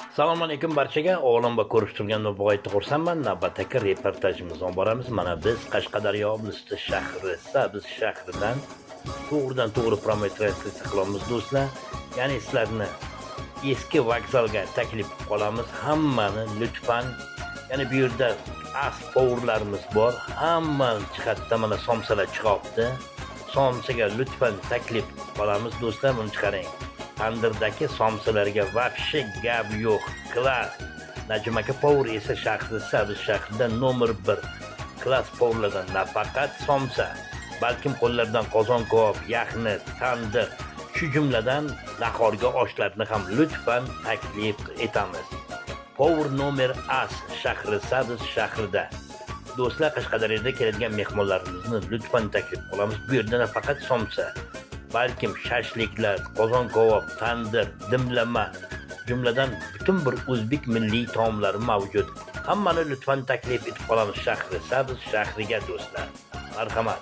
Assalomu alaykum barchaga. O'g'lim va ko'rib turgandan bog'aytda xursandman. Navbatdagi reportajimizga boramiz. Mana biz Qashqadaryo oblasti shahri, Sabz shahridan to'g'ridan to'g'ri promotransliatsiya qilamiz do'stlar. Ya'ni sizlarni eski vokzalga taklif qilamiz. Hammani lutfan, ya'ni bu yerda povurlarimiz bor. Hamma jihatda mana somsalar chiqyapti. Somsaga lutfan taklif qilamiz do'stlar, buni chiqaring. Tandirdagi somsalarga vaqti gap yo'q. Klass. Najm aka povur esa Sabz shahrida nomer 1. Klass povurlardan nafaqat somsa, balkim qo'llardan qozon kabob, yaxni, tandir, shu jumladan nahorga oshlarni ham lutfan taklif etamiz. Povur nomer as shahri Sabz shahrida. Do'stlar, Qashqadaryoda keladigan mehmonlarimizni lutfan taklif qilamiz. Bu yerda nafaqat somsa, balkim shashliklar, qozon kabob, tandir, dimlama, jumladan butun bir o'zbek milliy taomlari mavjud. Hammani lutfan taklif etib qolamiz shahri Sabz shahriga do'stlar. Marhamat.